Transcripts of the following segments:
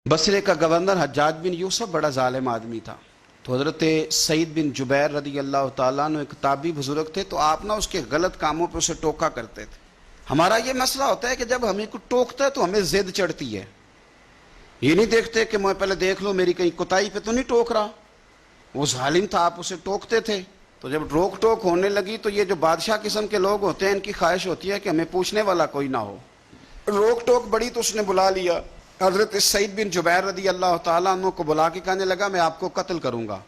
बसरे का गवर्नर हज्जाज बिन यूसुफ बड़ा जालिम आदमी था। तो हज़रत सईद बिन जुबैर रदी अल्लाह ताला अन्हु एक ताबी बुजुर्ग थे, तो आप ना उसके गलत कामों पे उसे टोका करते थे। हमारा ये मसला होता है कि जब हमें कुछ टोकता है तो हमें जिद चढ़ती है। ये नहीं देखते कि मैं पहले देख लो मेरी कहीं कुताई पे तो नहीं टोक रहा। वो जालिम था, आप उसे टोकते थे। तो जब रोक टोक होने लगी तो ये जो बादशाह किस्म के लोग होते हैं, इनकी ख्वाहिश होती है कि हमें पूछने वाला कोई ना हो। रोक टोक बड़ी तो उसने बुला लिया हजरत सईद बिन जुबैर रदी अल्लाह ताला अन्हु को, बुला के कहने लगा मैं आपको कत्ल करूंगा।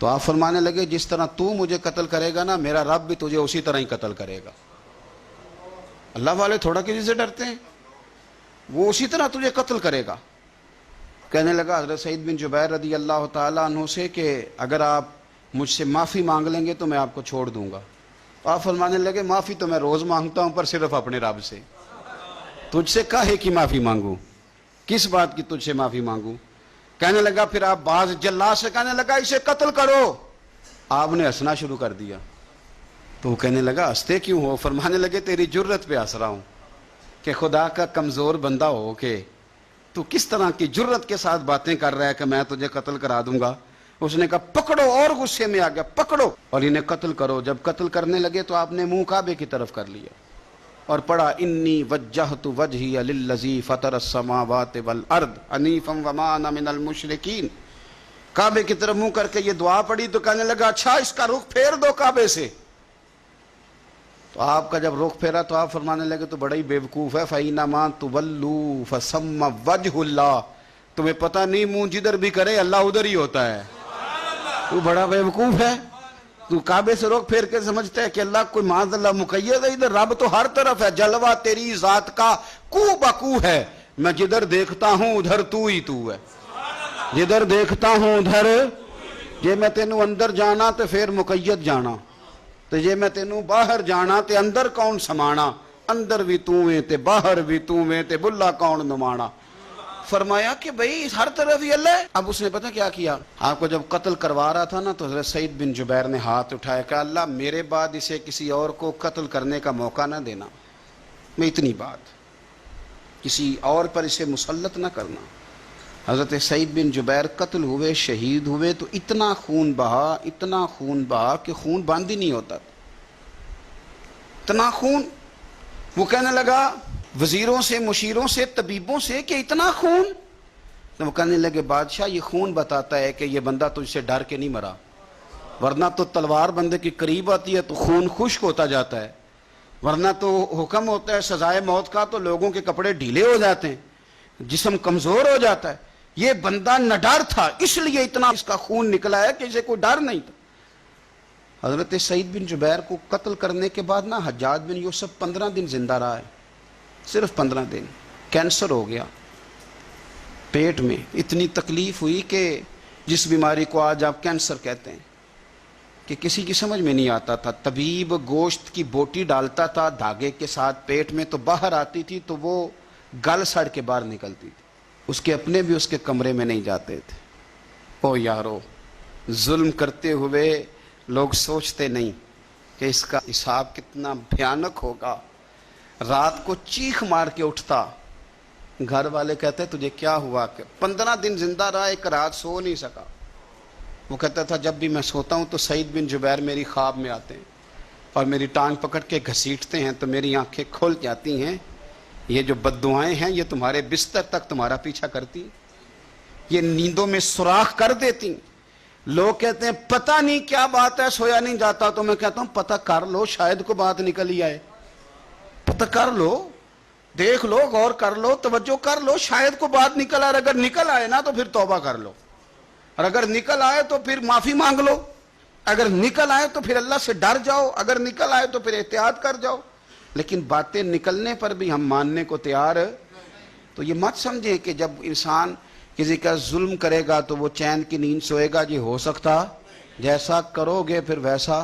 तो आप फरमाने लगे जिस तरह तू मुझे कत्ल करेगा ना, मेरा रब भी तुझे उसी तरह ही कत्ल करेगा। अल्लाह वाले थोड़ा किसी से डरते हैं, वो उसी तरह तुझे कत्ल करेगा। कहने लगा हजरत सईद बिन जुबैर रदी अल्लाह ताला अन्हु से कि अगर आप मुझसे माफ़ी मांग लेंगे तो मैं आपको छोड़ दूंगा। तो आप फरमाने लगे माफ़ी तो मैं रोज़ मांगता हूं, पर सिर्फ अपने रब से। तुझसे काहे की माफ़ी मांगू, किस बात की तुझसे माफ़ी मांगू। कहने लगा फिर आप बाज जल्लाद से कहने लगा इसे कत्ल करो। आपने हंसना शुरू कर दिया। तो वो कहने लगा हंसते क्यों हो। फरमाने लगे तेरी जुर्रत पे हंस रहा हूं कि खुदा का कमज़ोर बंदा हो के तू किस तरह की जुर्रत के साथ बातें कर रहा है कि मैं तुझे कत्ल करा दूंगा। उसने कहा पकड़ो, और गुस्से में आ गया, पकड़ो और इन्हें कत्ल करो। जब कत्ल करने लगे तो आपने मुंह काबे की तरफ कर लिया और पढ़ा इन्नी वज्जहतु वजहिया लिल्लज़ी फतरस समावाति वल अर्द हनीफम वमा अना मिनल मुशरिकीन। काबे की तरफ मुंह करके ये दुआ पढ़ी तो कहने लगा अच्छा इसका रुख फेर दो काबे से। तो आपका जब रुख फेरा तो आप फरमाने लगे तो बड़ा ही बेवकूफ़ है, फ़इन्नमा तुवल्लू फसम्मा वजहुल्लाह। तुम्हें पता नहीं मुंह जिधर भी करे अल्लाह उधर ही होता है। तू बड़ा बेवकूफ़ है, तू काबे से रोक फेर के समझते है कि अल्लाह कोई माज़अल्लाह मुक़य्यद है। इधर रब तो हर तरफ है, जलवा तेरी ज़ात का कू बकू है। मैं जिधर देखता हूं उधर तू ही तू है, जिधर देखता हूं उधर। जे मैं तेनू अंदर जाना तो फिर मुक़य्यद जाना, तो जे मैं तेनू बाहर जाना तो अंदर कौन समाना। अंदर भी तू है ते बाहर भी तू है ते बुल्ला कौन नुमाना। फरमाया कि भाई हर तरफ ही अल्लाह है। अब उसने पता क्या किया, आपको जब कत्ल करवा रहा था ना तो हज़रत सईद बिन जुबैर ने हाथ उठाया कि अल्लाह मेरे बाद इसे किसी और को कत्ल करने का मौका ना देना। मैं इतनी बात किसी और पर इसे मुसल्लत ना करना। हज़रत सईद बिन जुबैर कत्ल हुए, शहीद हुए तो इतना खून बहा, इतना खून बहा कि खून बंद ही नहीं होता, इतना खून। वो कहने लगा वजीरों से, मुशीरों से, तबीबों से कि इतना खून। तो वो कहने लगे बादशाह ये खून बताता है कि ये बंदा तुझसे डर के नहीं मरा, वरना तो तलवार बंदे के करीब आती है तो खून खुश्क होता जाता है, वरना तो हुक्म होता है सजाए मौत का तो लोगों के कपड़े ढीले हो जाते हैं, जिस्म कमजोर हो जाता है। ये बंदा न डर था इसलिए इतना इसका खून निकला है कि इसे कोई डर नहीं था। हजरत सईद बिन जुबैर को कत्ल करने के बाद ना हज्जाज बिन यूसुफ 15 दिन जिंदा रहा है, सिर्फ 15 दिन। कैंसर हो गया पेट में, इतनी तकलीफ हुई कि जिस बीमारी को आज आप कैंसर कहते हैं कि किसी की समझ में नहीं आता था। तबीब गोश्त की बोटी डालता था धागे के साथ पेट में, तो बाहर आती थी तो वो गल सड़ के बाहर निकलती थी। उसके अपने भी उसके कमरे में नहीं जाते थे। ओ यारो, जुल्म करते हुए लोग सोचते नहीं कि इसका हिसाब कितना भयानक होगा। रात को चीख मार के उठता, घर वाले कहते तुझे क्या हुआ। 15 दिन जिंदा रहा, एक रात सो नहीं सका। वो कहता था जब भी मैं सोता हूँ तो सईद बिन जुबैर मेरी ख्वाब में आते हैं और मेरी टांग पकड़ के घसीटते हैं तो मेरी आंखें खुल जाती हैं। ये जो बद्दुआएं हैं ये तुम्हारे बिस्तर तक तुम्हारा पीछा करती, ये नींदों में सुराख कर देती। लोग कहते हैं पता नहीं क्या बात है सोया नहीं जाता, तो मैं कहता हूँ पता कर लो, शायद को बात निकल ही आए। पता कर लो, देख लो, गौर कर लो, तवज्जो कर लो, शायद को बात निकल आए। अगर निकल आए ना तो फिर तौबा कर लो, और अगर निकल आए तो फिर माफी मांग लो। अगर निकल आए तो फिर अल्लाह से डर जाओ, अगर निकल आए तो फिर एहतियात कर जाओ। लेकिन बातें निकलने पर भी हम मानने को तैयार। तो ये मत समझे कि जब इंसान किसी का जुल्म करेगा तो वो चैन की नींद सोएगा। जी हो सकता जैसा करोगे फिर वैसा